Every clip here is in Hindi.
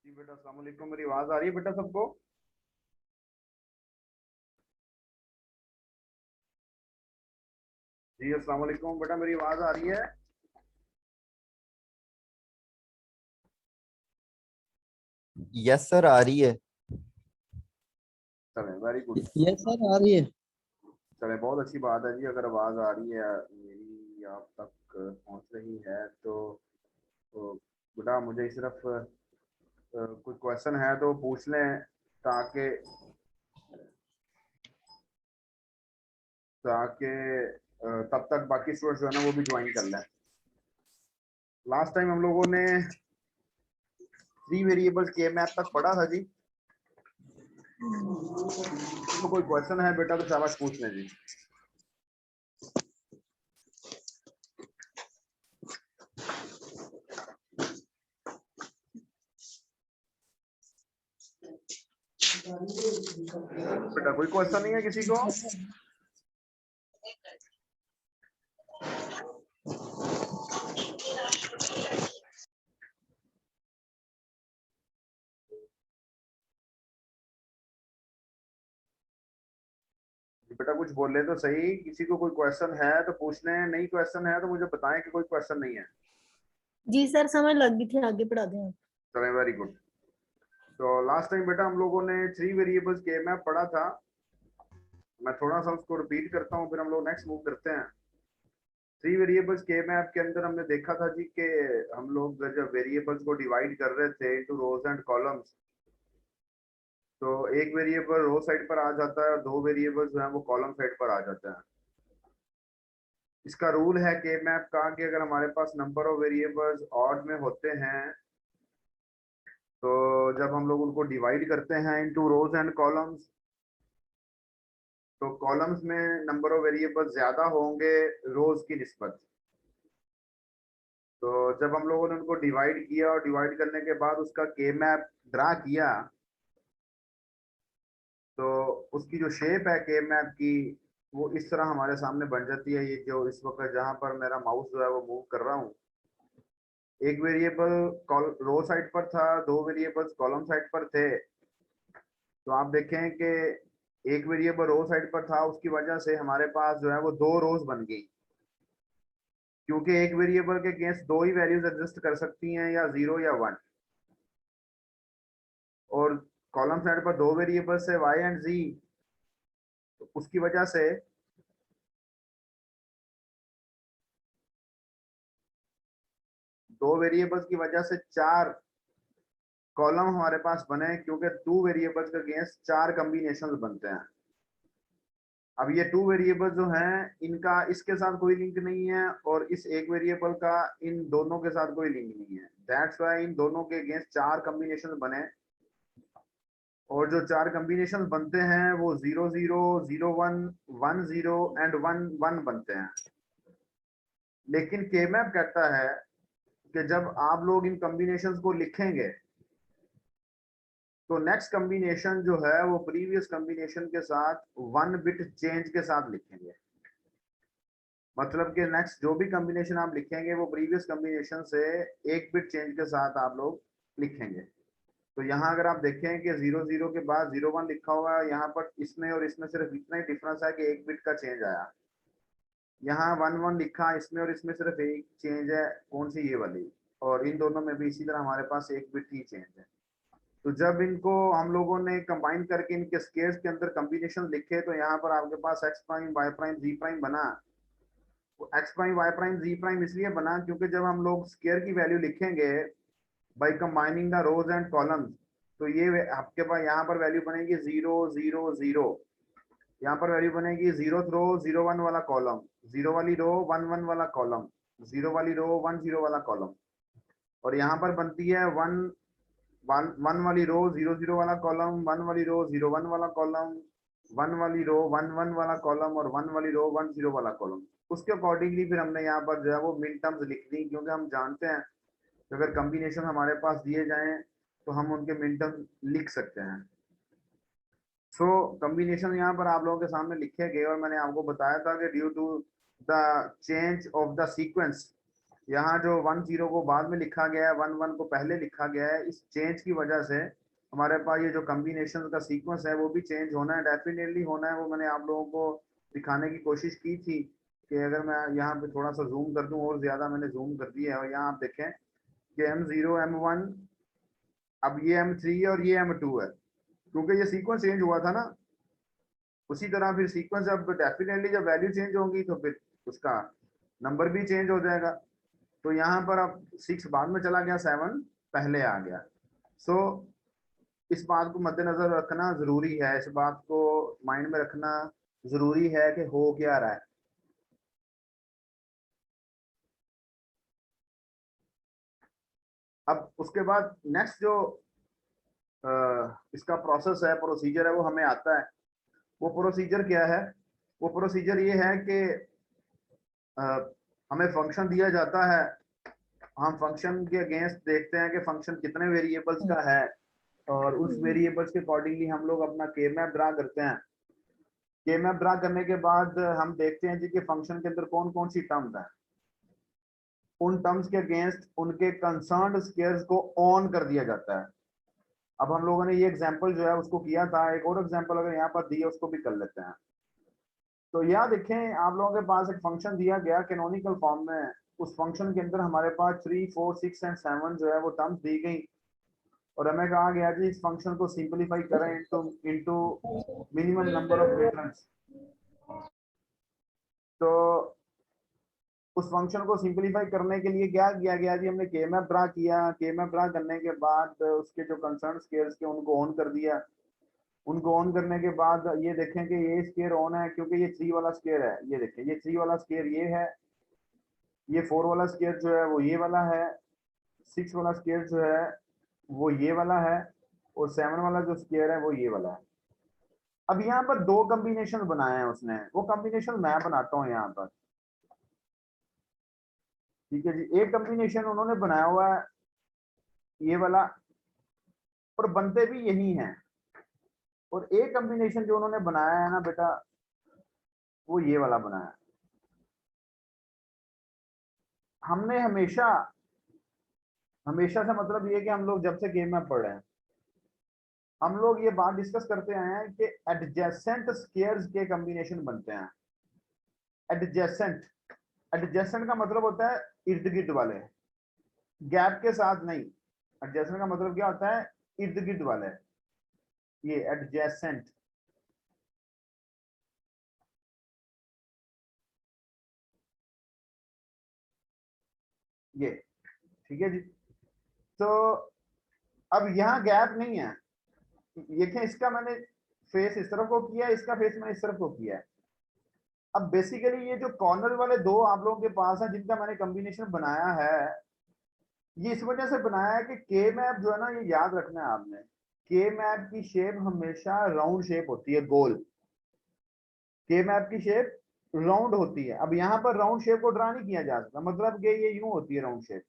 जी बेटा, अस्सलाम वालेकुम। मेरी आवाज आ रही है बेटा सबको? जी अस्सलाम वालेकुम बेटा, मेरी आवाज आ रही है? यस सर, आ रही है। चले, वेरी गुड। यस सर आ रही है। चले, बहुत अच्छी बात है जी। अगर आवाज आ रही है मेरी आप तक पहुंच रही है तो बेटा मुझे सिर्फ कोई क्वेश्चन है तो पूछ लें, ताकि ताकि तब तक बाकी स्टूडेंट्स जो है ना वो भी ज्वाइन कर लें। लास्ट टाइम हम लोगों ने 3 वेरिएबल्स के मैप तक पढ़ा था जी। तो कोई क्वेश्चन है बेटा तो शाबाश पूछ लें जी। बेटा कोई क्वेश्चन नहीं है किसी को? बेटा कुछ बोले तो सही। किसी को कोई क्वेश्चन है तो पूछ लें, नहीं क्वेश्चन है तो मुझे बताएं कि कोई क्वेश्चन नहीं है। जी सर, समझ लग गई थी, आगे पढ़ा दें आप। चले, वेरी गुड। तो लास्ट टाइम बेटा हम लोगों ने 3 वेरिएबल्स के मैप पढ़ा था। मैं थोड़ा सा उसको रिपीट करता हूँ, फिर हम लोग नेक्स्ट मूव करते हैं। 3 वेरिएबल्स के मैप के अंदर हमने देखा था जी कि हम लोग जब वेरिएबल्स को डिवाइड कर रहे थे इनटू रोज एंड कॉलम्स, तो एक वेरिएबल रो साइड पर आ जाता है और 2 वेरिएबल्स जो है वो कॉलम साइड पर आ जाते हैं। इसका रूल है के मैप का कि अगर हमारे पास नंबर ऑफ वेरिएबल्स ऑड में होते हैं तो जब हम लोग उनको डिवाइड करते हैं इनटू रोज एंड कॉलम्स, तो कॉलम्स में नंबर ऑफ वेरिएबल्स ज्यादा होंगे रोज की निस्बत। तो जब हम लोगों ने उनको डिवाइड किया और डिवाइड करने के बाद उसका के मैप ड्रा किया, तो उसकी जो शेप है के मैप की वो इस तरह हमारे सामने बन जाती है। ये जो इस वक्त जहां पर मेरा माउस जो है वो मूव कर रहा हूँ, एक वेरिएबल रो साइड पर था, 2 वेरिएबल्स कॉलम साइड पर थे। तो आप देखें कि एक वेरिएबल रो साइड पर था, उसकी वजह से हमारे पास जो है वो 2 रोज बन गई, क्योंकि एक वेरिएबल के अगेंस्ट 2 ही वैल्यूज एग्जिस्ट कर सकती हैं, या 0 या 1। और कॉलम साइड पर 2 वेरिएबल्स है y एंड z, तो उसकी वजह से दो वेरिएबल्स की वजह से 4 कॉलम हमारे पास बने, क्योंकि 2 वेरिएबल्स के अगेंस्ट 4 कॉम्बिनेशन बनते हैं। अब ये 2 वेरिएबल जो हैं इनका इसके साथ कोई लिंक नहीं है, और इस एक वेरिएबल का इन दोनों के साथ कोई लिंक नहीं है। दैट्स वाई इन दोनों के अगेंस्ट 4 कॉम्बिनेशन बने, और जो 4 कॉम्बिनेशन बनते हैं वो 0 0 0 1 1 0 एंड 1 1 बनते हैं। लेकिन के मैप कहता है कि जब आप लोग इन कॉम्बिनेशंस को लिखेंगे तो नेक्स्ट कॉम्बिनेशन जो है वो प्रीवियस कॉम्बिनेशन के साथ 1 बिट चेंज के साथ लिखेंगे। मतलब कि नेक्स्ट जो भी कॉम्बिनेशन आप लिखेंगे वो प्रीवियस कॉम्बिनेशन से 1 बिट चेंज के साथ आप लोग लिखेंगे। तो यहाँ अगर आप देखें कि 0 0 के बाद 0 1 लिखा हुआ है, यहाँ पर इसमें और इसमें सिर्फ इतना ही डिफरेंस है कि 1 बिट का चेंज आया। यहाँ 1 1 लिखा इसमें और इसमें सिर्फ एक चेंज है, कौन सी, ये वाली। और इन दोनों में भी इसी तरह हमारे पास 1 बिट ही चेंज है। तो जब इनको हम लोगों ने कंबाइन करके इनके स्केयर्स के अंदर कॉम्बिनेशन लिखे, तो यहाँ पर आपके पास एक्स प्राइम वाई प्राइम जी प्राइम बना। तो एक्स प्राइम वाई प्राइम जी प्राइम इसलिए बना क्योंकि जब हम लोग स्केयर की वैल्यू लिखेंगे by combining the rows and columns, तो ये आपके पास यहाँ पर वैल्यू बनेगी 0 0 0। यहाँ पर वैल्यू बनेगी 0th रो 0 1 वाला कॉलम, 0 वाली रो 1 1 वाला कॉलम, 0 वाली रो 1 0 वाला कॉलम। और यहाँ पर बनती है 1 1 वाली रो 0 0 वाला कॉलम, 1 वाली रो 0 1 वाला कॉलम, 1 वाली रो 1 1 वाला कॉलम, और 1 वाली रो 1 0 वाला कॉलम। उसके अकॉर्डिंगली फिर हमने यहाँ पर जो है वो मिन टर्म्स लिख दी, क्योंकि हम जानते हैं कि अगर कॉम्बिनेशन हमारे पास दिए जाएं तो हम उनके मिन टर्म्स लिख सकते हैं। सो कॉम्बिनेशन यहाँ पर आप लोगों के सामने लिखे गए, और मैंने आपको बताया था कि due to the change of the sequence यहाँ जो 10 को बाद में लिखा गया है, 11 को पहले लिखा गया है, इस चेंज की वजह से हमारे पास ये जो कॉम्बिनेशन का सीक्वेंस है वो भी चेंज होना है, डेफिनेटली होना है। वो मैंने आप लोगों को दिखाने की कोशिश की थी कि अगर मैं यहाँ पे थोड़ा सा जूम कर दूं, और ज्यादा मैंने जूम कर दिया है, और यहाँ आप देखें कि M0 M1, अब ये M3 है और ये M2 है, क्योंकि ये सीक्वेंस चेंज हुआ था ना। उसी तरह फिर सीक्वेंस, अब डेफिनेटली जब वैल्यू चेंज होगी तो फिर उसका नंबर भी चेंज हो जाएगा। तो यहाँ पर अब 6 बाद में चला गया, 7 पहले आ गया। सो इस बात को मद्देनजर रखना जरूरी है, इस बात को माइंड में रखना जरूरी है कि हो क्या रहा है। अब उसके बाद नेक्स्ट जो इसका प्रोसेस है, प्रोसीजर है, वो हमें आता है। वो प्रोसीजर क्या है? वो प्रोसीजर ये है कि हमें फंक्शन दिया जाता है, हम फंक्शन के अगेंस्ट देखते हैं कि फंक्शन कितने वेरिएबल्स का है, और उस वेरिएबल्स के अकॉर्डिंगली हम लोग अपना के मैप ड्रा करते हैं। के मैप ड्रा करने के बाद हम देखते हैं जी कि फंक्शन के अंदर कौन कौन सी टर्म्स है। उन टर्म्स के अगेंस्ट उनके कंसर्न्ड स्केयर्स को ऑन कर दिया जाता है। अब हम लोगों ने ये एग्जांपल जो है उसको किया था, एक और एग्जांपल अगर यहाँ पर दिया उसको भी कर लेते हैं। तो यहाँ देखें, आप लोगों के पास एक फंक्शन दिया गया कैनोनिकल फॉर्म में। उस फंक्शन के अंदर हमारे पास 3, 4, 6 एंड 7 जो है वो टर्म्स दी गई, और हमें कहा गया जी इस फंक्शन को सिंपलीफाई करें into minimum number of returns. तो उस फंक्शन को सिंपलीफाई करने के लिए क्या किया गया जी, हमने के मैप ड्रा किया। के मैप ड्रा करने के बाद उसके जो कंसर्न स्केयर्स के उनको ऑन कर दिया। उनको ऑन करने के बाद ये देखें कि ये स्केयर ऑन है क्योंकि ये 3 वाला स्केयर है। ये देखें, ये 3 वाला स्केयर ये है, ये 4 वाला स्केयर जो है वो ये वाला है, 6 वाला स्केयर जो है वो ये वाला है, और 7 वाला जो स्केयर है वो ये वाला है। अब यहाँ पर 2 कॉम्बिनेशन बनाए हैं उसने, वो कॉम्बिनेशन मैं बनाता हूँ यहाँ पर। ठीक है जी, एक कॉम्बिनेशन उन्होंने बनाया हुआ है ये वाला, और बनते भी यही हैं। और एक कॉम्बिनेशन जो उन्होंने बनाया है ना बेटा, वो ये वाला बनाया है। हमने हमेशा हमेशा से मतलब ये कि हम लोग जब से गेम में पढ़ रहे हैं, हम लोग ये बात डिस्कस करते आए हैं कि एडजेसेंट स्केयर्स के कॉम्बिनेशन बनते हैं। एडजेसेंट, एडजेसेंट का मतलब होता है इर्द गिर्द वाले, गैप के साथ नहीं। एडजेसेंट का मतलब क्या होता है? इर्द गिर्द वाले, ये एडजेसेंट। ये ठीक है जी। तो अब यहाँ गैप नहीं है, देखें इसका मैंने फेस इस तरफ को किया है, इसका फेस मैंने इस तरफ को किया है। अब बेसिकली ये जो कॉर्नर वाले 2 आप लोगों के पास है जिनका मैंने कॉम्बिनेशन बनाया है, ये इस वजह से बनाया है कि के मैप जो है ना, ये याद रखना है आपने, के मैप की शेप हमेशा राउंड शेप होती है, गोल। के मैप की शेप राउंड होती है। अब यहाँ पर राउंड शेप को ड्रा नहीं किया जा सकता, मतलब कि ये यूं होती है राउंड शेप।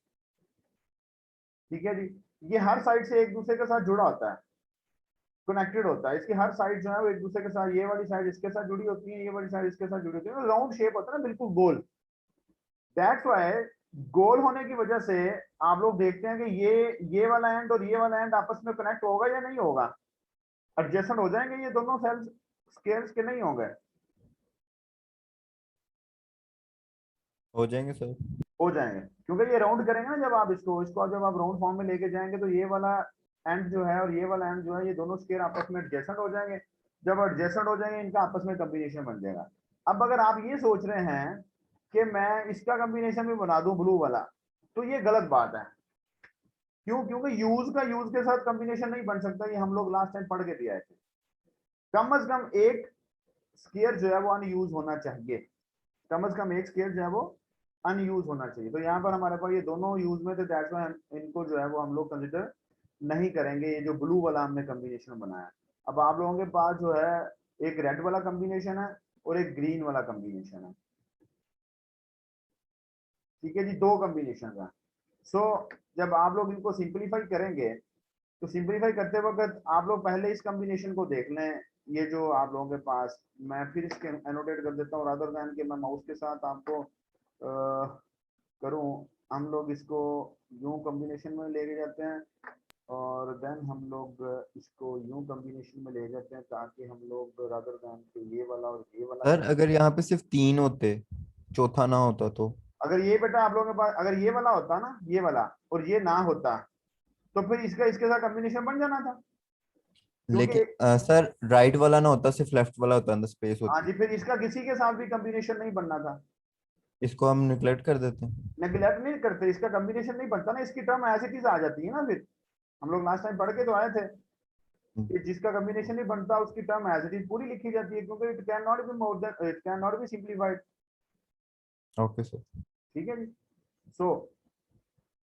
ठीक है जी, ये हर साइड से एक दूसरे के साथ जुड़ा होता है, कनेक्टेड होता है। इसकी हर साइड जो है वो एक दूसरे के साथ, ये वाली साइड इसके साथ जुड़ी होती है, ये वाली साइड इसके साथ जुड़ी होती है, राउंड शेप होता है ना, बिल्कुल गोल। दैट्स व्हाई गोल होने की वजह से आप लोग देखते हैं कि ये वाला एंड और ये वाला एंड आपस में कनेक्ट होगा या नहीं होगा? एडजेसेंट हो जाएंगे ये दोनों सेल्स स्केयर्स के, नहीं होंगे? हो जाएंगे सर। हो जाएंगे, क्योंकि ये राउंड करेंगे ना जब आप इसको जब आप राउंड फॉर्म में लेके जाएंगे तो ये वाला एंड जो है और ये वाला एंड जो है, ये दोनों स्केयर आपस में एडजेसेंट हो जाएंगे। जब एडजेसेंट हो जाएंगे इनका आपस में कॉम्बिनेशन बन जाएगा। अब अगर आप ये सोच रहे हैं कि मैं इसका कॉम्बिनेशन भी बना दूं ब्लू वाला, तो ये गलत बात है। क्यों? क्योंकि यूज का यूज के साथ कॉम्बिनेशन नहीं बन सकता, ये हम लोग लास्ट टाइम पढ़ के दिया है। कम से कम एक स्केयर जो है वो अनयूज होना चाहिए, कम से कम एक स्केयर जो है वो अनयूज होना चाहिए। तो यहाँ पर हमारे पास ये दोनों यूज में थे, दैट्स व्हाई इनको जो है वो हम लोग कंसिडर नहीं करेंगे, ये जो ब्लू वाला हमने कॉम्बिनेशन बनाया। अब आप लोगों के पास जो है एक रेड वाला कॉम्बिनेशन है और एक ग्रीन वाला कॉम्बिनेशन है। ठीक है जी, 2 कॉम्बिनेशन है। सो जब आप लोग इनको सिंपलीफाई करेंगे, तो सिंपलीफाई करते वक्त आप लोग पहले इस कॉम्बिनेशन को देख लें। ये जो आप लोगों के पास, मैं फिर इसके एनोटेट कर देता हूँ, रादर दैन कि मैं माउस के साथ आपको करूं। हम लोग इसको यूं कॉम्बिनेशन में लेके जाते हैं और देन हम लोग इसको यूं कॉम्बिनेशन में ले जाते हैं ताकि हम लोग रादर देन ये वाला और ये वाला सर अगर यहाँ पे सिर्फ 3 होते, चौथा ना होता तो? अगर ये बेटा आप लोगों के पास अगर ये वाला होता ना, ये वाला और ये ना होता, तो फिर इसका इसके साथ कॉम्बिनेशन बन जाना था, क्योंकि लेकिन सर राइट वाला ना होता, सिर्फ लेफ्ट वाला होता, अंदर स्पेस हाँ होती। जी, फिर इसका किसी के साथ भी कॉम्बिनेशन नहीं बनना था। इसको हम निगलेक्ट कर देते हैं। नेग्लेक्ट नहीं करते, इसका कॉम्बिनेशन नहीं बनता ना, इसकी टर्म एज इट इज आ जाती है ना। फिर हम लोग लास्ट टाइम पढ़ के तो आए थे कि जिसका कॉम्बिनेशन नहीं बनता उसकी टर्म एज इट इज पूरी लिखी जाती है, क्योंकि it can not be more than, it can not be simplified. Okay sir. ठीक है जी। सो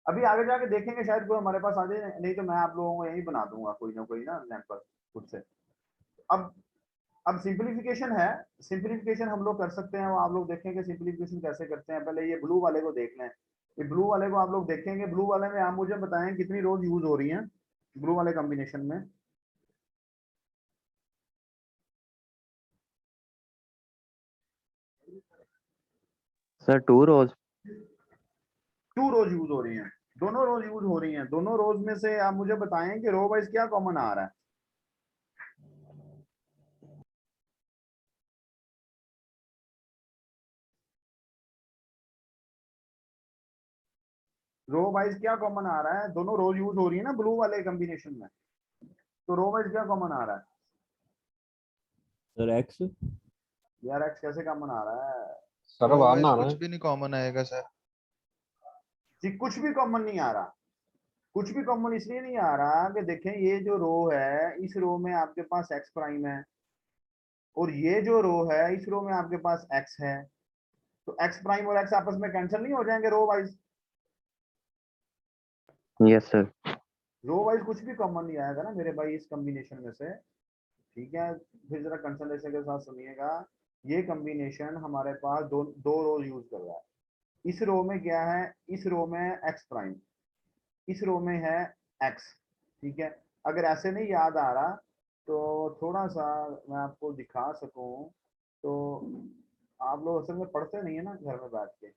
अभी आगे जाके देखेंगे, शायद कोई हमारे पास आ जाए, नहीं तो मैं आप लोगों को यही बना दूंगा कोई ना कोई ना एग्जाम्पल खुद से। अब अब सिंप्लीफिकेशन है, सिंप्लीफिकेशन हम लोग कर सकते हैं, वो आप लोग देखेंगे सिंप्लीफिकेशन कैसे करते हैं। पहले ये ब्लू वाले को देख लें, ये ब्लू वाले को आप लोग देखेंगे। ब्लू वाले में आप मुझे बताएं कितनी रोज यूज हो रही हैं ब्लू वाले कॉम्बिनेशन में। सर 2 रोज। 2 रोज यूज हो रही हैं, दोनों रोज यूज हो रही हैं। दोनों रोज में से आप मुझे बताएं कि रो वाइज क्या कॉमन आ रहा है। रो वाइज क्या कॉमन आ रहा है, दोनों रोज यूज हो रही है ना ब्लू वाले कॉम्बिनेशन में, तो रो वाइज क्या कॉमन आ रहा है सर एक्स। यार? एक्स कैसे कॉमन आ रहा है सर रो वन वाइज आना कुछ है। भी नहीं कॉमन आएगा सर। जी? कुछ भी कॉमन नहीं आ रहा। कुछ भी कॉमन इसलिए नहीं आ रहा कि देखें ये जो रो है, इस रो में आपके पास एक्स प्राइम है, और ये जो रो है इस रो में आपके पास एक्स है, तो एक्स प्राइम और एक्स आपस में कैंसिल नहीं हो जाएंगे row wise? Yes sir. Row wise कुछ भी कॉमन नहीं आएगा ना मेरे भाई इस कॉम्बिनेशन में से। ठीक है, फिर जरा कंसंट्रेशन के साथ सुनिएगा। ये कॉम्बिनेशन हमारे पास दो रो यूज कर रहा है। इस रो में क्या है, इस रो में एक्स प्राइम, इस रो में है एक्स। ठीक है, अगर ऐसे नहीं याद आ रहा तो थोड़ा सा मैं आपको दिखा सकूं, तो आप लोग असल में पढ़ते नहीं है ना घर में बैठ के।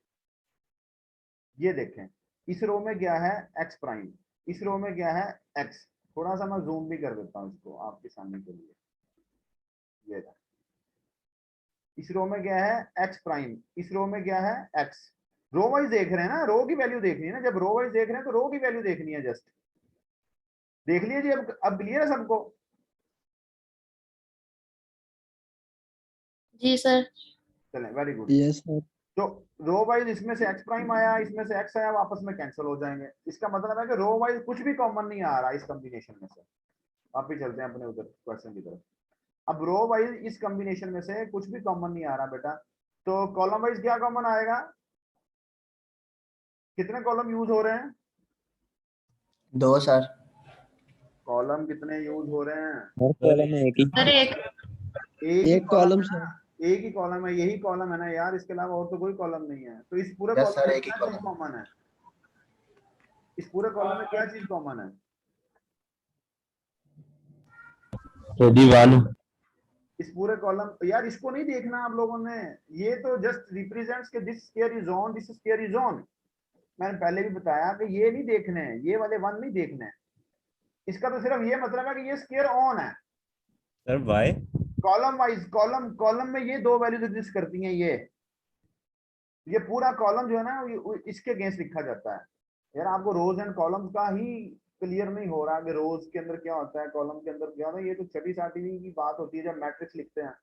ये देखें, इस रो में क्या है एक्स प्राइम, इस रो में क्या है एक्स। थोड़ा सा मैं जूम भी कर देता हूँ इसको आपके सामने के लिए। ये रहा। इस रो में क्या है एक्स प्राइम, इस रो में क्या है एक्स। रो वाइज देख रहे हैं ना, रो की वैल्यू देखनी है ना। जब रो वाइज देख रहे हैं तो रो की वैल्यू देखनी है जस्ट। देख लीजिए जी, अब क्लियर है सबको? जी सर। चलें, वेरी गुड। Yes sir. तो रो वाइज इसमें से एक्स प्राइम आया, इसमें से एक्स आया, वापस में कैंसिल हो जाएंगे। इसका मतलब है कि रो वाइज कुछ भी कॉमन नहीं आ रहा इस कॉम्बिनेशन में से। आप भी चलते हैं अपने उधर क्वेश्चन की तरफ। अब रो वाइज इस कॉम्बिनेशन में से कुछ भी कॉमन नहीं आ रहा बेटा, तो कॉलम वाइज क्या कॉमन आएगा? कितने कॉलम यूज हो रहे हैं? 2 सर। कॉलम कितने यूज हो रहे हैं? हर कॉलम में एक ही। सर एक। एक ही एक कॉलम कॉलम है सर। ना, एक ही कॉलम है, यही कॉलम है ना यार, इसके अलावा और तो कोई कॉलम नहीं है। तो इस पूरे यस कॉलम सर, में एक ही क्या चीज कॉलम। कॉमन है? इस पूरे कॉलम में क्या चीज कॉमन है? यदि वन। इस पूरे कॉलम, यार इसको नहीं देखना आप लोगों ने, ये तो जस्ट रिप्रेजेंट्स के this square is on, this square is on. मैंने पहले भी बताया कि ये नहीं देखने हैं, ये वाले वन नहीं देखने हैं। इसका तो सिर्फ ये मतलब है कि ये स्क्वायर ऑन है। Sir why? Column wise, column column में ये दो वैल्यूज एग्जिस्ट करती हैं। ये पूरा कॉलम जो है ना इसके अगेंस्ट लिखा जाता है। यार आपको रोज एंड कॉलम्स का ही क्लियर नहीं हो रहा कि रोज के अंदर क्या होता है, कॉलम के अंदर क्या होता है। ये तो छठी सातवीं की बात होती है जब मैट्रिक्स लिखते हैं।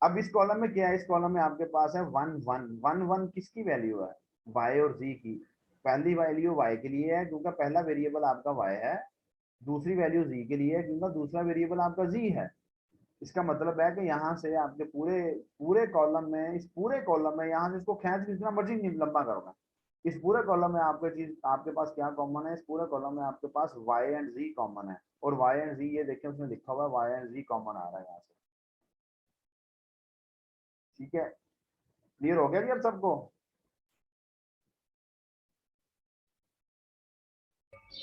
अब इस कॉलम में क्या है, इस कॉलम में आपके पास है वन वन वन वन। किसकी वैल्यू है? वाई और जी की। पहली वैल्यू वाई के लिए है क्योंकि पहला वेरिएबल आपका वाई है। दूसरी वैल्यू जी के लिए है क्योंकि दूसरा वेरिएबल आपका जी है। इसका मतलब है कि यहाँ से आपके पूरे पूरे कॉलम में, इस पूरे कॉलम में यहाँ से इसको खींच के जितना मर्जी लंबा करोगे, इस पूरे कॉलम में आपके चीज आपके पास क्या कॉमन है? इस पूरे कॉलम में आपके पास वाई एंड जी कॉमन है। और वाई एंड जी, ये देखें उसमें लिखा हुआ है वाई एंड जी कॉमन आ रहा है यहाँ से। ठीक है, क्लियर हो गया जी अब सबको?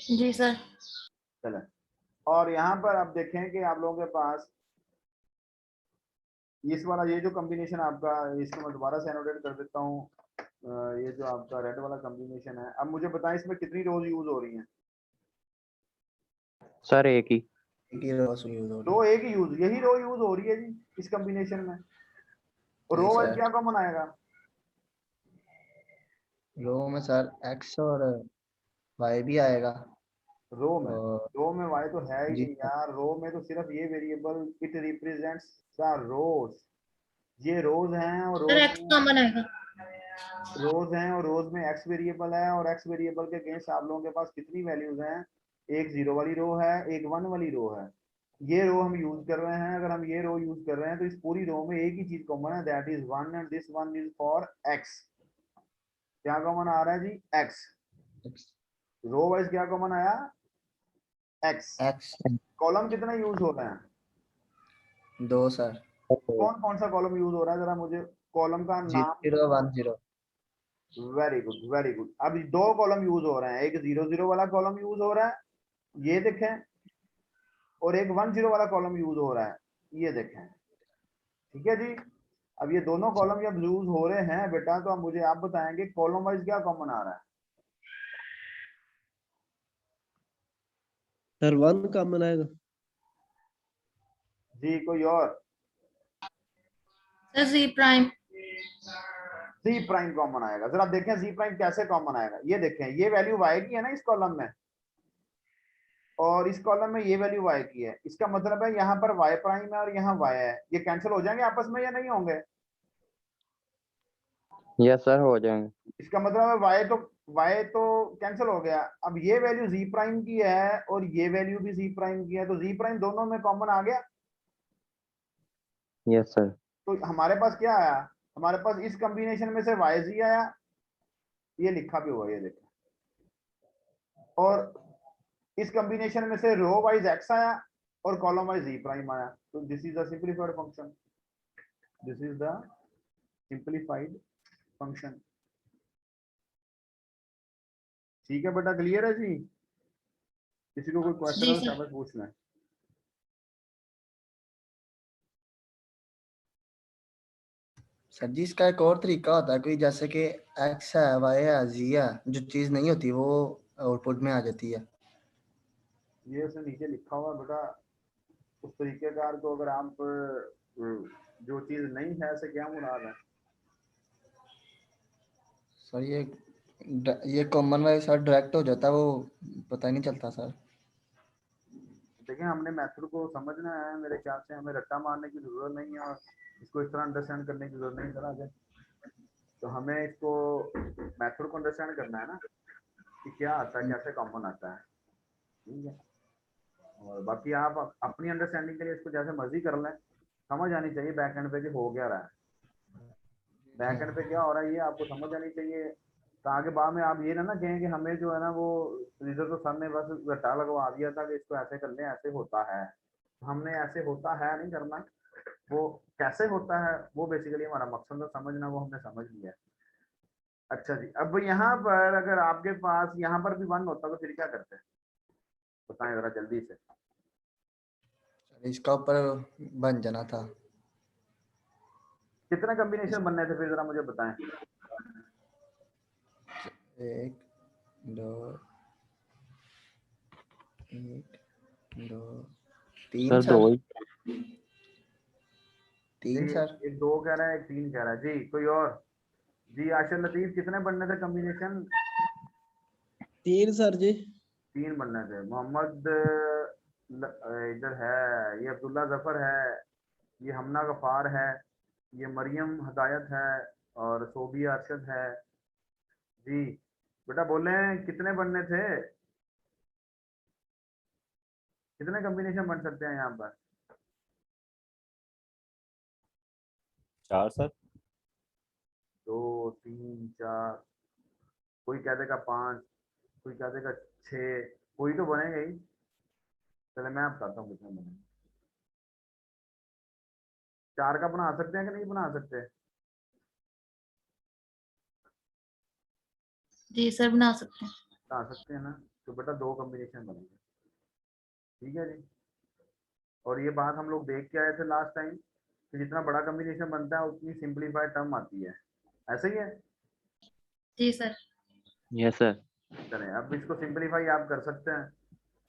जी सर। चले, और यहाँ पर आप देखें कि आप लोगों के पास इस वाला ये जो कॉम्बिनेशन आपका, इसको मैं दोबारा से एनोटेट कर देता हूँ। ये जो आपका रेड वाला कॉम्बिनेशन है, अब मुझे बताएं इसमें कितनी रोज यूज हो रही हैं? सर एक ही। एक ही रो यूज हो रही रो एक ही यूज, यही रो यूज हो रही है जी इस कॉम्बिनेशन में। और नहीं रो वाइज सर। क्या कॉमन आएगा? रो में सर एक्स और वाई भी आएगा। रो में, और रो में वाई तो है ही जी नहीं यार। रो में तो सिर्फ ये वेरिएबल इट रिप्रेजेंट्स द रोज। ये रोज हैं और सर रोज एक्स में, कॉमन आएगा। रोज हैं और रोज में एक्स वेरिएबल है, और एक्स वेरिएबल के अगेंस्ट आप लोगों के पास कितनी वैल्यूज हैं? एक जीरो वाली रो है, एक वन वाली रो है। ये रो हम यूज कर रहे हैं। अगर हम ये रो यूज कर रहे हैं तो इस पूरी रो में एक ही चीज कॉमन है, that is one, and this one is for x. क्या कॉमन आ रहा है जी? एक्स। रो वाइज क्या कॉमन आया? एक्स। एक्स। कॉलम कितने यूज हो रहे हैं? 2 सर। कौन कौन सा कॉलम यूज हो रहा है, जरा मुझे कॉलम का नाम। 0 1 0। Very good, very good. अब दो कॉलम यूज हो रहे हैं, एक 0 0 वाला कॉलम यूज हो रहा है, ये देखें, और एक 1 0 वाला कॉलम यूज हो रहा है, ये देखें। ठीक है जी। अब ये दोनों कॉलम जब यूज हो रहे हैं बेटा, तो अब मुझे आप बताएंगे कॉलम वाइज क्या कॉमन आ रहा है? सर 1 कॉमन आएगा। जी कोई और? सर जी प्राइम। जी प्राइम कॉमन आएगा। जरा देखें जी प्राइम कैसे कॉमन आएगा। ये देखें, ये वैल्यू वाई की है ना इस कॉलम में, और इस कॉलम में ये वैल्यू y की है। इसका मतलब है यहाँ पर y प्राइम है और यहाँ y है। ये कैंसिल हो जाएंगे आपस में या नहीं होंगे? यस सर हो जाएंगे। इसका मतलब है y तो कैंसिल हो गया। अब ये वैल्यू z प्राइम की है और ये वैल्यू भी z प्राइम की है, तो z प्राइम दोनों में कॉमन आ गया। Yes sir. तो हमारे पास क्या आया? हमारे पास इस कॉम्बिनेशन में से yz आया, ये लिखा भी हुआ, ये देखो। और इस कॉम्बिनेशन में से रो वाइज x आया और कॉलम वाइज z प्राइम आया। तो this is the simplified function. This is the simplified function. ठीक है बेटा, क्लियर है जी? किसी को कोई क्वेश्चन जी हो तो सर। शाबाश पूछ लें। सर जी इसका एक और तरीका होता है कोई, जैसे कि एक्स है वाई है जी है, जो चीज नहीं होती वो आउटपुट में आ जाती है। ये उसने नीचे लिखा हुआ बेटा, उस तरीकेकार को अगर आप जो चीज नहीं है ऐसे क्या मुराद है? सर ये कॉमन वाइज सर डायरेक्ट हो जाता है, वो पता ही नहीं चलता सर। देखिए, हमने मेथड को समझना है। मेरे ख्याल से हमें रट्टा मारने की जरूरत नहीं है और इसको इस तरह अंडरस्टैंड करने की जरूरत नहीं सर आगे। तो हमें इसको मेथड को अंडरस्टैंड करना है ना, कि क्या आता है, कैसे कॉमन आता है। ठीक है। और बाकी आप अपनी अंडरस्टैंडिंग के लिए इसको जैसे मर्जी कर लें, समझ आनी चाहिए बैक एंड पे कि हो क्या रहा है। बैक एंड पे क्या हो रहा है ये आपको समझ आनी चाहिए। तो आगे बाद में आप ये ना कहें कि हमें जो है ना वो रिजल्ट तो सर ने बस रट्टा लगवा दिया था कि इसको ऐसे कर लें, ऐसे होता है। हमने ऐसे होता है नहीं करना, वो कैसे होता है वो बेसिकली हमारा मकसद है समझना, वो हमने समझ लिया। अच्छा जी, अब यहाँ पर अगर आपके पास यहाँ पर भी 1 होता तो फिर क्या करते हैं, बताएं जरा जल्दी से। इसका ऊपर बन जाना था। कितने कॉम्बिनेशन बनने थे फिर जरा मुझे बताएं। 1 2 1 2 3 सर दो सर। ही। 3 जी, सर। एक 2 कह रहा है, एक 3 कह रहा है। जी कोई और? जी आशर लतीफ, कितने बनने थे कॉम्बिनेशन? 3 सर जी। 3 बनने थे। मोहम्मद इधर है, ये अब्दुल्ला जफर है, ये हमना गफार है, ये मरियम हदायत है, और सोबिया अरशद है। जी बेटा बोले कितने बनने थे, कितने कॉम्बिनेशन बन सकते हैं यहाँ पर? 4 सर। 2 3 4, कोई कह देगा 5, कोई कह देगा 6, कोई तो बनेगा ही। चले मैं बताता हूँ कितने बने। 4 का बना सकते हैं कि नहीं बना सकते? जी सर बना सकते हैं। बना सकते हैं ना। तो बेटा 2 कॉम्बिनेशन बनेंगे। ठीक है जी। और ये बात हम लोग देख के आए थे लास्ट टाइम, तो जितना बड़ा कॉम्बिनेशन बनता है उतनी सिंपलीफाइड टर्म आती है, ऐसे ही है। जी सर। Yes sir. चलें अब इसको सिंपलीफाई आप कर सकते हैं।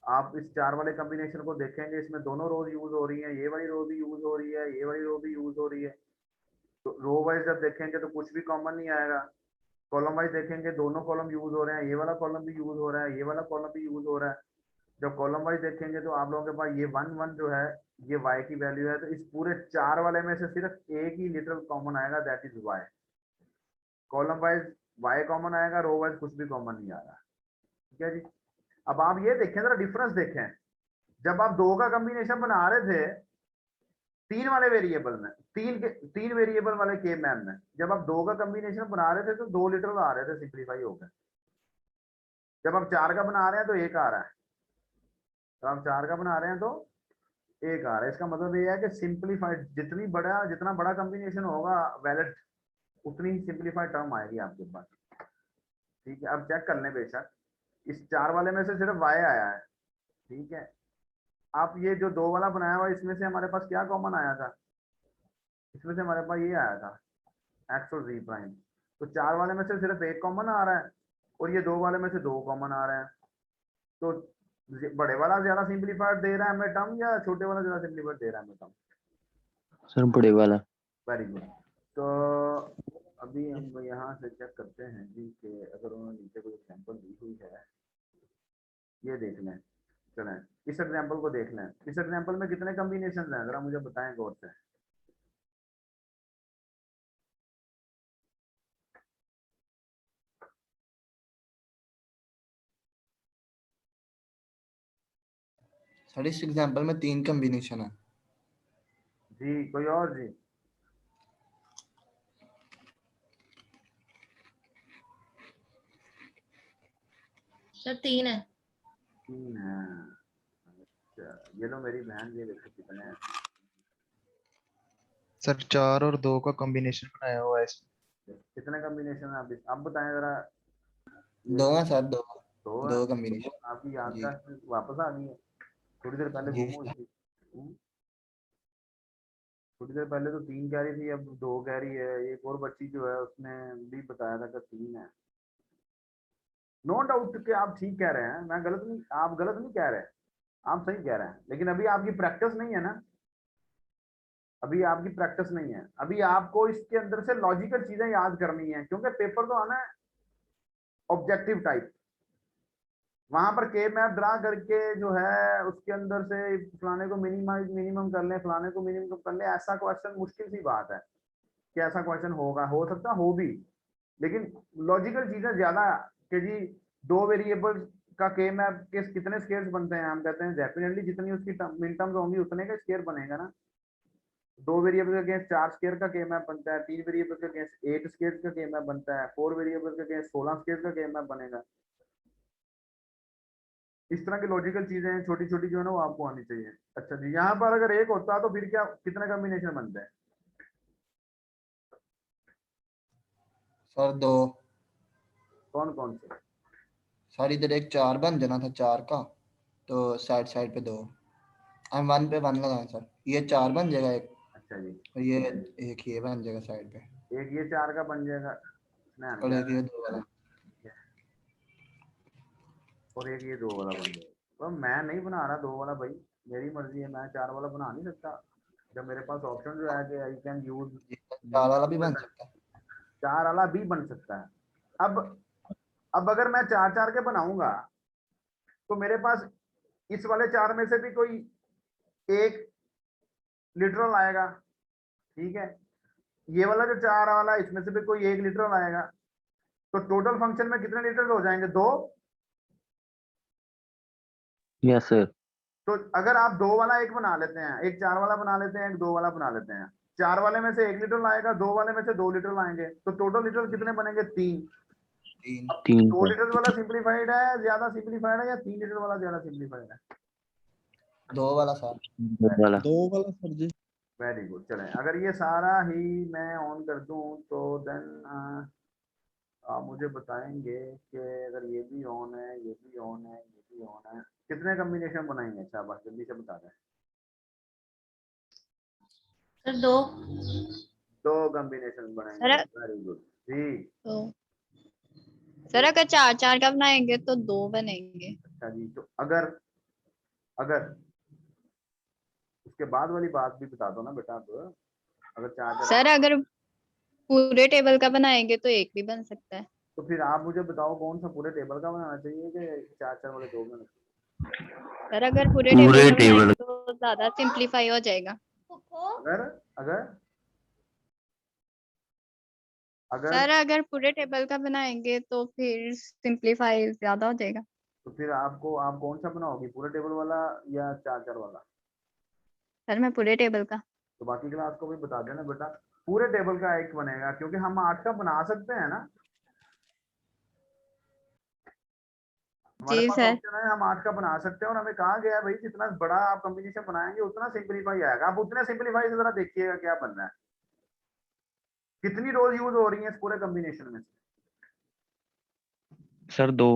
आप इस 4 वाले कॉम्बिनेशन को देखेंगे, इसमें दोनों रोज यूज हो रही हैं, ये वाली रो भी यूज हो रही है, ये वाली रो भी यूज हो रही है। तो रो वाइज जब देखेंगे तो कुछ भी कॉमन नहीं आएगा। कॉलम वाइज देखेंगे दोनों कॉलम यूज हो रहे हैं, ये वाला कॉलम भी यूज हो रहा है, ये वाला कॉलम भी यूज हो रहा है। जब कॉलम वाइज देखेंगे तो आप लोगों के पास ये 1 1 जो है ये y की वैल्यू है, तो इस पूरे 4 वाले में से सिर्फ एक ही लिटरल कॉमन आएगा, that is y। Column wise y common आएगा, रो वाइज कुछ भी कॉमन नहीं आएगा। ठीक है जी। अब आप ये देखें, जरा डिफरेंस देखें, जब आप 2 का कॉम्बिनेशन बना रहे थे 3 वाले वेरिएबल में, 3 वेरिएबल वाले के मैम में, जब आप 2 का कॉम्बिनेशन बना रहे थे तो 2 लिटरल आ रहे थे सिंप्लीफाई होकर। जब आप 4 का बना रहे हैं तो 1 आ रहा है, तो आप 4 का बना रहे हैं तो 1 आ रहा है। इसका मतलब ये है कि सिंप्लीफाइड जितना बड़ा कॉम्बिनेशन होगा वैलिड, उतनी ही सिंप्लीफाइड टर्म आएगी आपके पास। ठीक है, अब चेक कर लें, बेशक इस 4 वाले में से सिर्फ y आया है। ठीक है, आप ये जो 2 वाला बनाया हुआ इसमें से हमारे पास क्या कॉमन आया था, इसमें से हमारे पास ये आया था x और z प्राइम। तो 4 वाले में से सिर्फ 1 कॉमन आ रहा है और ये 2 वाले में से 2 कॉमन आ रहे हैं। तो बड़े वाला ज्यादा सिंप्लीफाइड दे रहा है हमें टर्म या छोटे वाला ज्यादा सिंप्लीफाइड दे रहा है हमें टर्म? सर बड़े वाला। Very good. तो अभी हम यहाँ से चेक करते हैं जी कि अगर उन्होंने नीचे कोई एग्जांपल दी हुई है, ये देख लें। चलें इस एग्जांपल को देख लें। इस एग्जांपल में कितने कॉम्बिनेशन हैं जरा मुझे बताएं गौर से। सर इस एग्जांपल में 3 कॉम्बिनेशन है। जी कोई और जी? सर 3 है। 3 है। अच्छा ये लो मेरी बहन, ये देखो कितने हैं। सर 4 और 2 का कॉम्बिनेशन बनाया हुआ है इसमें। कितने कॉम्बिनेशन है आप बताएं जरा। 2 है सर, 2 दो है। 2 कॉम्बिनेशन। आपकी याद जी का वापस आ गई है, थोड़ी देर पहले जी घूमो इसकी। थोड़ी देर पहले तो 3 कह रही थी, अब 2 कह रही है। एक और बच्ची जो है उसने भी बताया था कि 3 है। नो डाउट कि आप ठीक कह रहे हैं, मैं गलत नहीं, आप गलत नहीं कह रहे, आप सही कह रहे हैं, लेकिन अभी आपकी प्रैक्टिस नहीं है ना, अभी आपकी प्रैक्टिस नहीं है। अभी आपको इसके अंदर से लॉजिकल चीजें याद करनी है, क्योंकि पेपर तो आना है ऑब्जेक्टिव टाइप। वहां पर के मैप ड्रा करके जो है उसके अंदर से फलाने को मिनिमम कर लें, फलाने को मिनिमम कर लें, ऐसा क्वेश्चन मुश्किल सी बात है कि ऐसा क्वेश्चन होगा, हो सकता हो भी, लेकिन लॉजिकल चीजें ज्यादा कि जी 2 वेरिएबल का के मैप के कितने स्केयर्स बनते हैं, हम कहते हैं डेफिनेटली जितनी उसकी मिन टर्म्स होंगी उतने का स्केयर बनेगा ना। 2 वेरिएबल के अगेंस्ट 4 स्केयर का के मैप बनता है, 3 वेरिएबल के अगेंस्ट 8 स्केयर का के मैप बनता है, 4 वेरिएबल के अगेंस्ट 16 स्केयर का के मैप बनेगा। इस तरह की लॉजिकल चीजें छोटी छोटी जो है ना वो आपको आनी चाहिए। अच्छा जी, यहाँ पर अगर एक होता तो फिर क्या कितने कॉम्बिनेशन बनते हैं? सर 2। कौन कौन से? सर इधर एक 4 बन जाना था 4 का, तो साइड साइड पे 2, हम 1 पे 1 लगाएं सर, ये 4 बन जाएगा एक, अच्छा जी, और ये एक ये बन जाएगा साइड पे, एक ये 4 का बन जाएगा ना, और एक ये 2 वाला। और एक ये 2 वाला बन जाएगा। तो मैं नहीं बना रहा 2 वाला भाई, मेरी मर्जी है, मैं 4 वाला बना नहीं सकता जब मेरे पास ऑप्शन जो है कि आई कैन यूज 4 वाला भी बन सकता है। 4 वाला भी बन सकता है। अब अगर मैं 4 4 के बनाऊंगा तो मेरे पास इस वाले 4 में से भी कोई एक लिटरल आएगा। ठीक है, ये वाला जो 4 वाला इसमें से भी कोई एक लिटरल आएगा। तो टोटल फंक्शन में कितने लिटरल हो जाएंगे? 2। Yes sir. तो अगर आप 2 वाला एक बना लेते हैं, एक 4 वाला बना लेते हैं, एक 2 वाला बना लेते हैं, 4 वाले में से 1 लिटरल आएगा, 2 वाले में से 2 लिटरल आएंगे, तो टोटल लिटरल कितने बनेंगे? 3। 3 अब 3 2 सर। लिटरल वाला सिंप्लीफाइड है, ज्यादा सिंप्लीफाइड है, या 3 लिटरल वाला ज्यादा सिंप्लीफाइड है? 2 वाला सर। 2 वाला। 2 वाला सर जी। Very good. चलें अगर ये सारा ही मैं ऑन कर दूं तो देन आप मुझे बताएंगे कि अगर ये भी ऑन है, ये भी ऑन है, ये भी ऑन है, कितने कॉम्बिनेशन बनाएंगे? अच्छा बस जल्दी से बता दें। सर दो। दो कॉम्बिनेशन बनाएंगे, सर वेरी गुड जी। तो सर अगर 4-4 का बनाएंगे तो 2 बनेंगे। अच्छा जी, तो अगर अगर उसके बाद वाली बात भी बता दो ना बेटा आप। अगर चार सर अगर पूरे टेबल का बनाएंगे तो 1 भी बन सकता है। तो फिर आप मुझे बताओ कौन सा पूरे टेबल का बनाना चाहिए कि चार चार वाले दो बनाना चाहिए? सर अगर पूरे टेबल का बनाएंगे तो ज्यादा सिंपलीफाई हो जाएगा। अगर अगर अगर सर अगर पूरे टेबल का बनाएंगे तो फिर सिंपलीफाई ज्यादा हो जाएगा। तो फिर आप कौन सा बनाओगे, पूरे टेबल वाला या चार चार वाला? सर मैं पूरे टेबल का। तो बाकी क्लास को भी बता देना बेटा, पूरे टेबल का एक बनेगा, क्योंकि हम 8 का बना सकते हैं ना। हमारे जी पास सर। ऑप्शन है, हम 8 का बना सकते हैं, और हमें कहा गया है भाई जितना बड़ा आप कॉम्बिनेशन बनाएंगे उतना सिंपलीफाई आएगा। आप उतने सिंपलीफाई से जरा देखिएगा क्या बनना है। कितनी रोज यूज हो रही है इस पूरे कॉम्बिनेशन में? सर 2।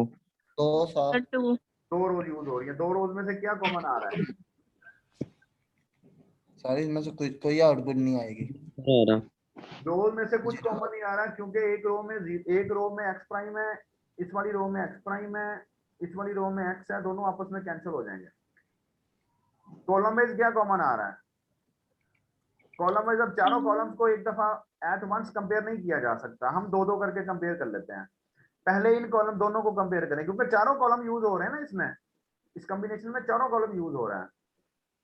तो सर सर 2। दो रोज यूज हो रही है। दो रोज में से क्या कॉमन आ रहा है? सारी इसमें से कोई आउटपुट नहीं आएगी। दो में से कुछ कॉमन नहीं आ रहा, क्योंकि एक रो में एक्स प्राइम है, इस वाली रो में एक्स प्राइम है, इस वाली रो में एक्स है, दोनों आपस में कैंसिल हो जाएंगे। कॉलम वाइज क्या कॉमन आ रहा है? कॉलम वाइज अब चारों कॉलम्स को एक दफा एट वंस कंपेयर नहीं किया जा सकता, हम दो दो करके कंपेयर कर लेते हैं। पहले इन कॉलम दोनों को कंपेयर करें, क्योंकि चारों कॉलम यूज हो रहे हैं ना इसमें, इस कॉम्बिनेशन में चारों कॉलम यूज हो रहा है।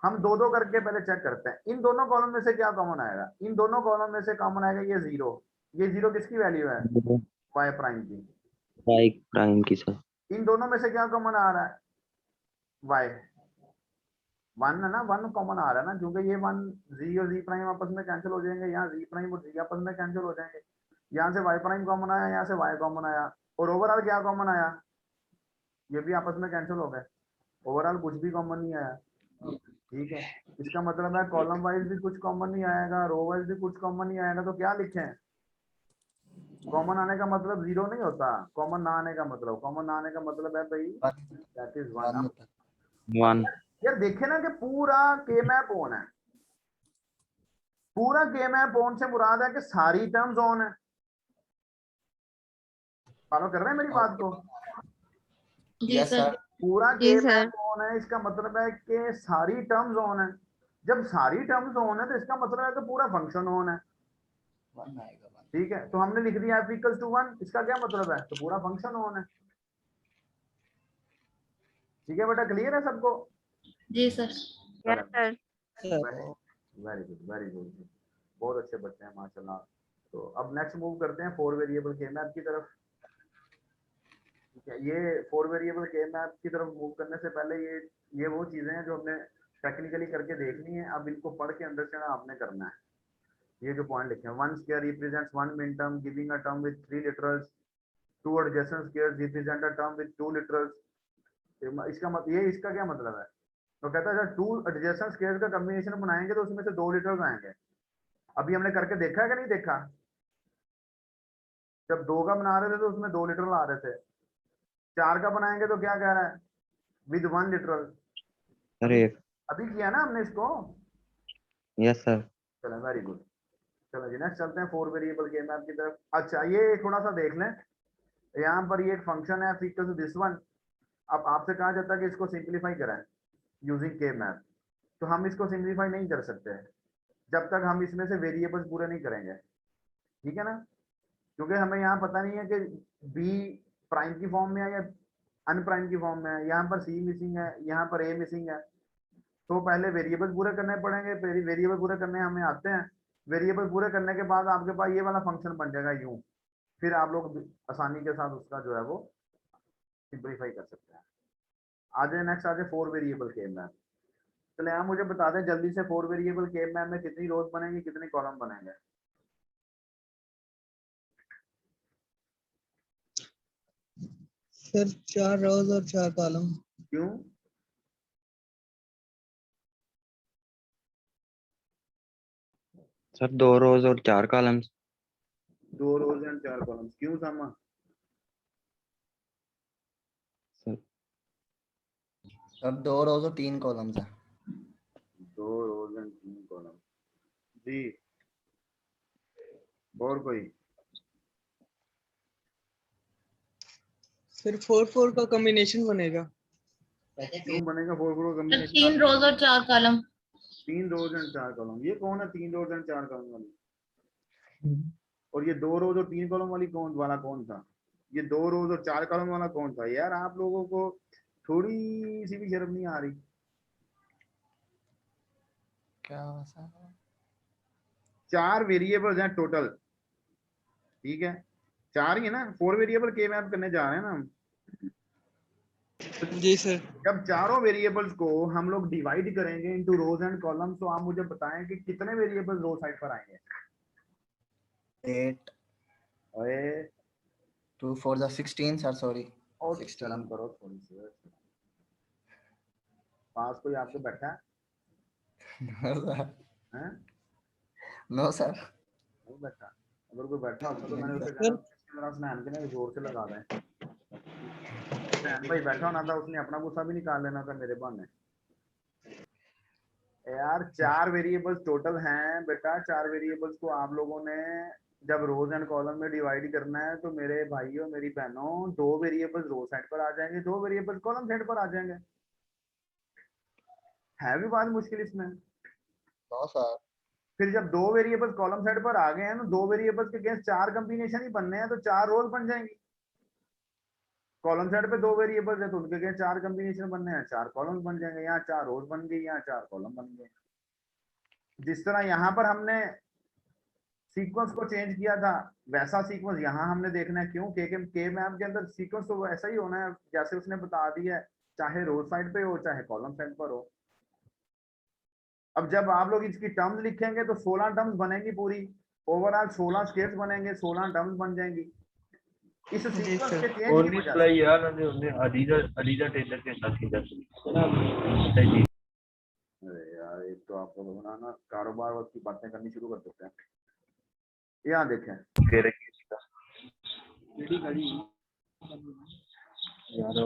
हम दो दो करके पहले चेक करते हैं, इन दोनों कॉलम में से क्या कॉमन आएगा। इन दोनों कॉलम में से कॉमन आएगा ये जीरो। ये जीरो किसकी वैल्यू है? वाई प्राइम की। वाई प्राइम की सर। इन दोनों में से क्या कॉमन आ रहा है? वाई। वन है ना, वन कॉमन आ रहा है ना, क्योंकि ये वन जी और जी प्राइम आपस में कैंसिल हो जाएंगे, यहाँ जी प्राइम और जी आपस में कैंसिल हो जाएंगे। यहाँ से वाई प्राइम कॉमन आया, यहाँ से वाई कॉमन आया, और ओवरऑल क्या कॉमन आया? ये भी आपस में कैंसिल हो गए। ओवरऑल कुछ भी कॉमन नहीं आया। ठीक है, इसका मतलब है कॉलम वाइज भी कुछ कॉमन नहीं आएगा, रो वाइज भी कुछ कॉमन नहीं आएगा। तो क्या लिखें? कॉमन आने का मतलब जीरो नहीं होता, कॉमन ना आने का मतलब, कॉमन ना आने का मतलब है भाई that is one. One one. यार देखे ना कि पूरा के मैप ऑन है, पूरा के मैप ऑन से मुराद है कि सारी टर्म्स ऑन है। फॉलो कर रहे हैं मेरी बात को? जी यस सर। सर। पूरा जी के सर। मैप ऑन है, इसका मतलब है कि सारी टर्म्स ऑन है। जब सारी टर्म्स ऑन है तो इसका मतलब है कि पूरा फंक्शन ऑन है। वन आएगा वन। ठीक है, तो हमने लिख दिया f इक्वल टू 1, इसका क्या मतलब है? तो पूरा फंक्शन ऑन है। ठीक है बेटा, क्लियर है सबको? जी sir. Yes sir. Sir very good very good, बहुत अच्छे बच्चे हैं माशाल्लाह। तो अब नेक्स्ट मूव करते हैं 4 वेरिएबल के मैप की तरफ। ठीक है, ये 4 वेरिएबल के मैप की तरफ मूव करने से पहले ये वो चीजें हैं जो हमने टेक्निकली करके देखनी है। अब इनको पढ़ के अंडरस्टैंड आपने करना है। ये जो पॉइंट लिखे हैं, one square represents one min term giving a term with 3 literals, two adjacent squares represent a term with 2 literals. इसका मतलब ये, इसका क्या मतलब है? तो कहता है टू एडजेसेंट स्क्वायर्स का कॉम्बिनेशन बनाएंगे तो उसमें से 2 लिटरल्स आएंगे। अभी हमने करके देखा है कि नहीं देखा? जब 2 का बना रहे थे तो उसमें 2 लिटरल आ रहे थे। 4 का बनाएंगे तो क्या कह रहा है? With 1 literal. अरे अभी किया ना हमने इसको। Yes sir. चलो वेरी गुड। चलो जी नेक्स्ट चलते हैं 4 वेरिएबल के मैप की तरफ। अच्छा ये थोड़ा सा देख लें, यहाँ पर ये एक फंक्शन है इक्वल टू दिस वन। अब आपसे कहा जाता है कि इसको सिंप्लीफाई करें यूजिंग के मैप, तो हम इसको सिंप्लीफाई नहीं कर सकते जब तक हम इसमें से वेरिएबल्स पूरे नहीं करेंगे। ठीक है ना, क्योंकि हमें यहाँ पता नहीं है कि बी प्राइम की फॉर्म में है या अनप्राइम की फॉर्म में है। यहाँ पर सी मिसिंग है, यहाँ पर ए मिसिंग है। तो पहले वेरिएबल पूरे करने पड़ेंगे, फिर वेरिएबल पूरे करने हमें आते हैं। वेरिएबल पूरे करने के बाद आपके पास ये वाला फंक्शन बन जाएगा यूं, फिर आप लोग आसानी के साथ उसका जो है वो सिंप्लीफाई कर सकते हैं। आ जाए नेक्स्ट, आ जाए 4 वेरिएबल के मैप। चले आप मुझे बता दें जल्दी से 4 वेरिएबल के मैप में कितनी रोज बनेंगी, कितने कॉलम बनेंगे? सर 4 रोज और 4 कॉलम। क्यों? सर 2 रोज और 4 कॉलम्स। 2 रोज एंड 4 कॉलम्स क्यों सामा? सर सर 2 रोज और 3 कॉलम्स है। 2 रोज एंड 3 कॉलम। जी और कोई? फिर 4-4 का कॉम्बिनेशन बनेगा। क्यों बनेगा 4-4 सर कॉम्बिनेशन? 3 रोज और 4 कॉलम। 3 रोज एंड 4 कॉलम, ये कौन है 3 रोज एंड 4 कॉलम वाली? और ये 2 रोज और 3 कॉलम वाली कौन था? ये 2 रोज और 4 कॉलम वाला कौन था? यार आप लोगों को थोड़ी सी भी शर्म नहीं आ रही? क्या सर? 4 वेरिएबल्स हैं टोटल, ठीक है, 4 ही है ना, 4 वेरिएबल के मैप करने जा रहे हैं ना हम। जी सर। जब चारों वेरिएबल्स को हम लोग डिवाइड करेंगे इनटू रोज एंड कॉलम्स, तो आप मुझे बताएं कि कितने वेरिएबल्स रो साइड पर आएंगे? 8 ओए 2 4 the 16 सर, सॉरी और 16। शर्म करो थोड़ी सी। पास कोई आपके बैठा है? No sir. नहीं बैठा? अगर कोई बैठा होता तो मैंने नहीं उसे सर। कहना इसकी तरह स्नैन के ना जोर से लगा दें। स्नैन भाई बैठा होना था, उसने अपना गुस्सा भी निकाल लेना था मेरे बहाने। यार 4 वेरिएबल्स टोटल हैं बेटा, 4 वेरिएबल्स को आप लोगों ने जब रोज एंड कॉलम में डिवाइड करना है तो मेरे भाइयों मेरी बहनों 2 वेरिएबल्स रो साइड पर आ जाएंगे, 2 वेरिएबल्स कॉलम साइड पर आ जाएंगे। है भी बात मुश्किल इसमें? No sir. फिर जब 2 वेरिएबल्स कॉलम साइड पर आ गए हैं ना, 2 वेरिएबल्स के अगेंस्ट 4 कॉम्बिनेशन ही बनने हैं, तो 4 रोज बन जाएंगी। कॉलम साइड पे 2 वेरिएबल्स है तो उनके अगेंस्ट 4 कॉम्बिनेशन बनने हैं, 4 कॉलम्स बन जाएंगे। यहाँ 4 रोज बन गई, यहाँ 4 कॉलम बन गए। जिस तरह यहाँ पर हमने सीक्वेंस को चेंज किया था, वैसा सीक्वेंस यहाँ हमने देखना है। क्यों? के मैप के अंदर सीक्वेंस तो वैसा ही होना है जैसे उसने बता दिया है, चाहे रो साइड पे हो चाहे कॉलम साइड पर हो। अब जब आप लोग इसकी टर्म्स लिखेंगे तो 16 टर्म्स बनेंगी पूरी, ओवरऑल 16 स्केल्स बनेंगे, 16 टर्म्स बन जाएंगी इस जी सीक्वेंस सर। के चेंज की वजह से। यार अलीजा टेलर के साथ की जाती है। अरे यार एक तो आप लोग ना कारोबार वक्त की बातें करनी शुरू कर देते हैं। यहाँ देखें यार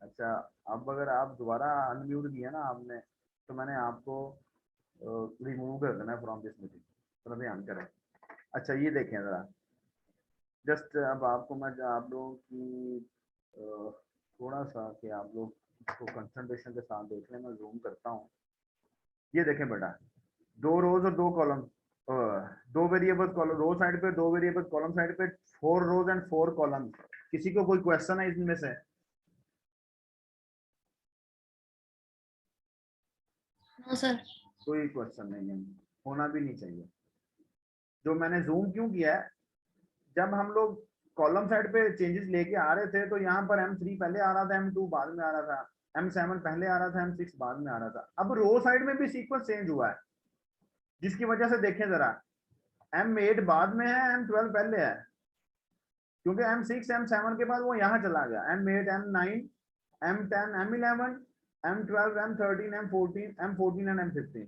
अच्छा, अब अगर आप दोबारा अनम्यूट किया ना आपने, तो मैंने आपको रिमूव कर देना है फ्रॉम दिस मीटिंग, थोड़ा ध्यान करें। अच्छा ये देखें ज़रा, जस्ट अब आपको मैं आप लोगों की थोड़ा सा कि आप लोग इसको कंसंट्रेशन के साथ देख लें, मैं जूम करता हूँ। ये देखें बेटा, 2 रोज और 2 column, 2 variables column row side पे, 2 वेरिएबल्स कॉलम साइड पे, 4 रोज एंड 4 कॉलम। किसी को कोई क्वेश्चन है इनमें से? No sir. कोई क्वेश्चन नहीं है, होना भी नहीं चाहिए। जो मैंने जूम क्यों किया है, जब हम लोग कॉलम साइड पे चेंजेस लेके आ रहे थे तो यहाँ पर M3 पहले आ रहा था, M2 बाद में आ रहा था, M7 पहले आ रहा था, M6 बाद में आ रहा था। अब रो साइड में भी सीक्वेंस चेंज हुआ है, जिसकी वजह से देखें जरा, M8 बाद में है, M12 पहले है, क्योंकि M6 M7 के बाद वो यहाँ चला गया। M8 M9 M10 M11 M12 M13 M14 and M15,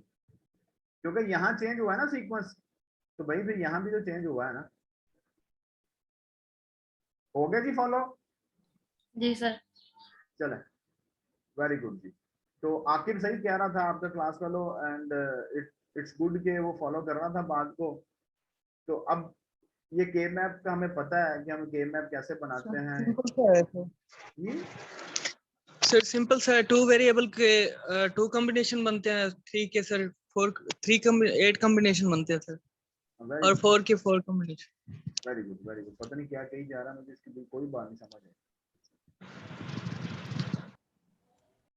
क्योंकि यहाँ चेंज हुआ है ना सीक्वेंस, तो भाई फिर यहाँ भी तो चेंज हुआ है ना। हो गया जी फॉलो? जी सर। चले, वेरी गुड जी। तो आकिब सही कह रहा था आपका class fellow, and it's good के वो फॉलो कर रहा था बात को। तो अब ये के मैप का हमें पता है कि हम के मैप कैसे बनाते हैं। सिंपल सा है सर। ये सर सिंपल सा है, 2 वेरिएबल के 2 कॉम्बिनेशन बनते हैं, 3 के सर 8 कॉम्बिनेशन बनते हैं सर, और 4 के 4 combination. Very good very good. पता नहीं क्या कही जा रहा है, मुझे इसकी कोई बात नहीं समझ आई।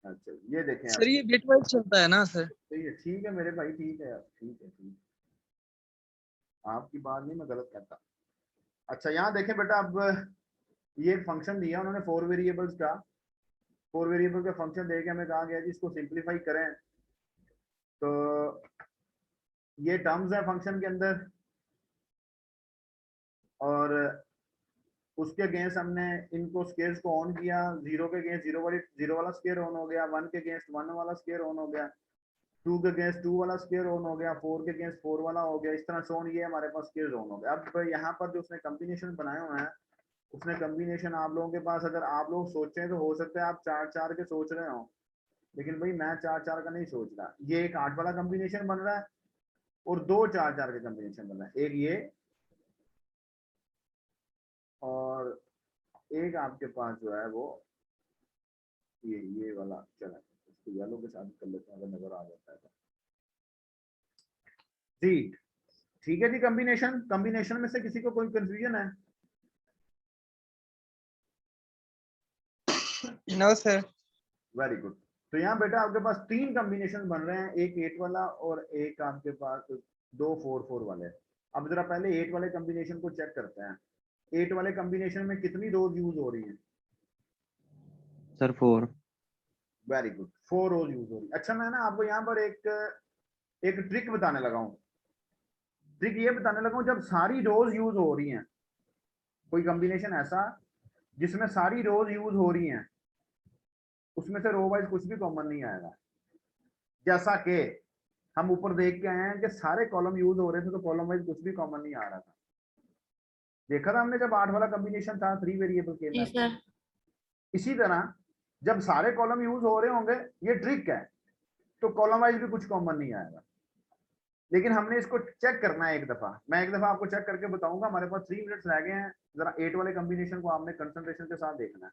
अच्छा ये देखें आप, सर ये बिट वाइज चलता है ना सर? सही है, ठीक है मेरे भाई, ठीक है ठीक है ठीक, आपकी बात नहीं मैं गलत कहता। अच्छा यहाँ देखें बेटा, अब ये एक फंक्शन दिया उन्होंने 4 वेरिएबल्स का, 4 वेरिएबल का फंक्शन देके हमें कहा गया जी इसको सिंप्लीफाई करें। तो ये टर्म्स है फंक्शन के अंदर, और उसके अगेंस्ट हमने इनको स्केयर्स को ऑन किया, 0 के अगेंस्ट 0 वाला स्केयर ऑन हो गया, 1 के अगेंस्ट 1 वाला स्केयर ऑन हो गया, 2 के अगेंस्ट 2 वाला स्केयर ऑन हो गया, 4 के अगेंस्ट 4 वाला हो गया। इस तरह से ऑन, ये हमारे पास स्केयर ऑन हो गया। अब यहाँ पर जो उसने कॉम्बिनेशन बनाए हुए हैं, उसने कॉम्बिनेशन आप लोगों के पास, अगर आप लोग सोचें तो हो सकता है आप 4-4 के सोच रहे हो, लेकिन भाई मैं 4-4 का नहीं सोच रहा। ये एक 8 वाला कॉम्बिनेशन बन रहा है, और 2 4 के कॉम्बिनेशन बन रहे हैं, एक ये और एक आपके पास जो है वो ये वाला चला, इसको येलो के साथ कर लेते हैं अगर नजर आ जाता है तो। जी ठीक है जी। कॉम्बिनेशन में से किसी को कोई कंफ्यूजन है? No sir. Very good. तो यहाँ बेटा आपके पास 3 कॉम्बिनेशन बन रहे हैं, एक 8 वाला और एक आपके पास 2 4 4 वाले। अब जरा पहले 8 वाले कॉम्बिनेशन को चेक करते हैं। 8 वाले कॉम्बिनेशन में कितनी रोज यूज हो रही है? सर 4। वेरी गुड, 4 रोज यूज हो रही है। अच्छा मैं ना आपको यहाँ पर एक ट्रिक बताने लगा हूँ। ट्रिक ये बताने लगा हूँ, जब सारी रोज यूज हो रही हैं, कोई कॉम्बिनेशन ऐसा जिसमें सारी रोज यूज हो रही हैं, उसमें से रो वाइज कुछ भी कॉमन नहीं आएगा। जैसा कि हम ऊपर देख के आए हैं कि सारे कॉलम यूज हो रहे थे तो कॉलम वाइज कुछ भी कॉमन नहीं आ रहा था। देखा था हमने जब 8 वाला कॉम्बिनेशन था 3 वेरिएबल के जी में। सर। इसी तरह जब सारे कॉलम यूज हो रहे होंगे, ये ट्रिक है, तो कॉलम वाइज भी कुछ कॉमन नहीं आएगा। लेकिन हमने इसको चेक करना है एक दफा। मैं एक दफा आपको चेक करके बताऊंगा। हमारे पास 3 मिनट्स रह गए हैं। जरा 8 वाले कॉम्बिनेशन को आपने कंसंट्रेशन के साथ देखना है।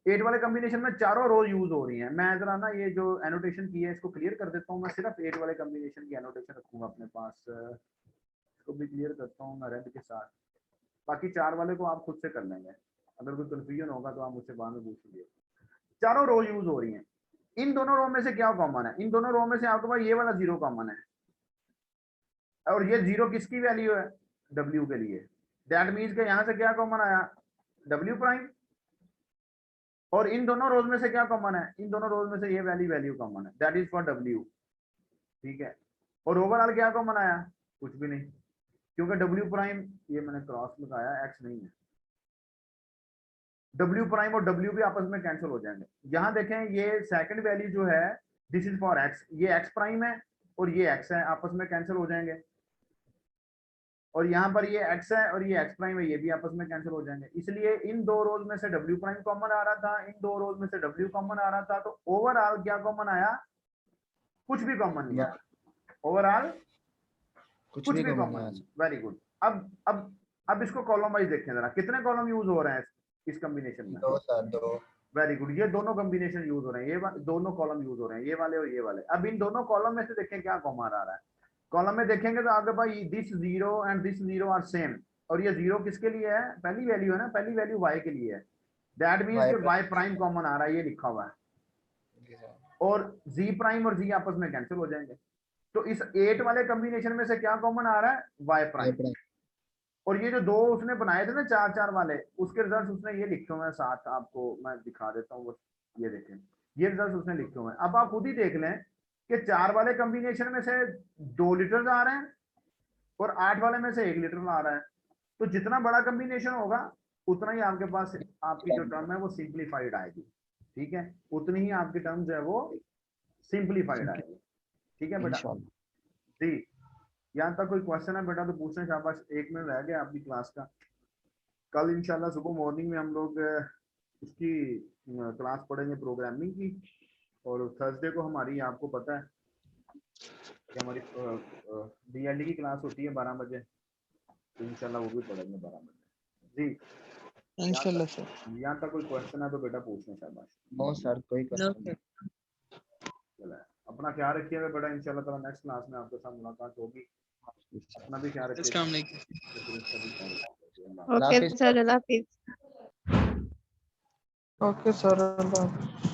8 वाले कॉम्बिनेशन में चारों रोज यूज हो रही हैं। मैं जरा ना ये जो एनोटेशन की है इसको क्लियर कर देता हूँ। मैं सिर्फ 8 वाले कॉम्बिनेशन की एनोटेशन रखूंगा अपने पास। इसको भी क्लियर करता हूँ मैं रेड के साथ। बाकी 4 वाले को आप खुद से कर लेंगे। अगर कोई कंफ्यूजन होगा तो आप मुझसे बाद में पूछिए। चारों रो यूज हो रही हैं। इन दोनों रो में से क्या कॉमन है? इन दोनों रो में से आपके पास ये वाला 0 कॉमन है, और ये 0 किसकी वैल्यू है? W के लिए। दैट मीन्स के यहां से क्या कॉमन आया? W prime. और इन दोनों रोज में से क्या कॉमन है? इन दोनों रोज में से ये वैल्यू कॉमन है, दैट इज फॉर W। ठीक है। और ओवरऑल क्या कॉमन आया? कुछ भी नहीं, क्योंकि W प्राइम, ये मैंने क्रॉस लगाया, X नहीं है। W प्राइम और W भी आपस में कैंसिल हो जाएंगे। यहां देखें, ये सेकंड वैल्यू जो है दिस इज फॉर X, ये X प्राइम है और ये X है, आपस में कैंसिल हो जाएंगे। और यहाँ पर ये X है और ये X प्राइम है, ये भी आपस में कैंसिल हो जाएंगे। इसलिए इन 2 रोज में से W प्राइम कॉमन आ रहा था, इन 2 रोज में से W कॉमन आ रहा था। तो ओवरऑल क्या कॉमन आया? कुछ भी कॉमन नहीं आया। ओवरऑल कुछ भी कॉमन नहीं। Very good. अब इसको कॉलम वाइज देखें जरा, कितने कॉलम यूज हो रहे हैं इस कॉम्बिनेशन में? 2 वेरी गुड। ये दोनों कॉम्बिनेशन यूज हो रहे हैं, ये दोनों कॉलम यूज हो रहे हैं, ये वाले और ये वाले। अब इन दोनों कॉलम में से देखें क्या कॉमन आ रहा है। कॉलम में देखेंगे तो आपके पास this 0 and this 0 are same. और ये 0 किसके लिए है? पहली वैल्यू है ना, पहली वैल्यू y के लिए है। दैट मींस कि y प्राइम कॉमन आ रहा है, ये लिखा हुआ है। और z प्राइम और z आपस में कैंसिल हो जाएंगे। तो इस 8 वाले कॉम्बिनेशन में से क्या कॉमन आ रहा है? y prime. और ये जो 2 उसने बनाए थे ना 4 4 वाले, उसके रिजल्ट उसने ये लिखे हुए हैं साथ, आपको मैं दिखा देता हूँ। ये देखें, ये रिजल्ट उसने लिखे हुए हैं। अब आप खुद ही देख लें कि 4 वाले कॉम्बिनेशन में से 2 लीटर आ रहे हैं और 8 वाले में से 1 लीटर आ रहा है। तो जितना बड़ा कॉम्बिनेशन होगा उतना ही आपके पास आपकी जो टर्म है वो सिंप्लीफाइड आएगी। ठीक है, उतनी ही आपकी टर्म जो है वो सिंप्लीफाइड आएगी। ठीक है बेटा जी। यहाँ तक कोई क्वेश्चन है बेटा तो पूछना। शाबाश, 1 मिनट रह गया आपकी क्लास का। कल इंशाल्लाह सुबह मॉर्निंग में हम लोग उसकी क्लास पढ़ेंगे प्रोग्रामिंग की। और थर्सडे को हमारी, आपको पता है कि हमारी DLD की क्लास होती है 12 बजे, तो इंशाल्लाह वो भी पढ़ेंगे 12 बजे जी। इंशाल्लाह सर। यहाँ तक कोई क्वेश्चन है तो बेटा पूछना। शाबाश। नो सर, कोई नो क्वेश्चन नहीं। सर। चला, अपना ख्याल रखिएगा बेटा। इंशाल्लाह ताला नेक्स्ट क्लास में आपके साथ मुलाकात होगी। अपना भी ख्याल रखिएगा। अस्सलाम वालेकुम। ओके सर, अल्लाह हाफिज। Okay sir.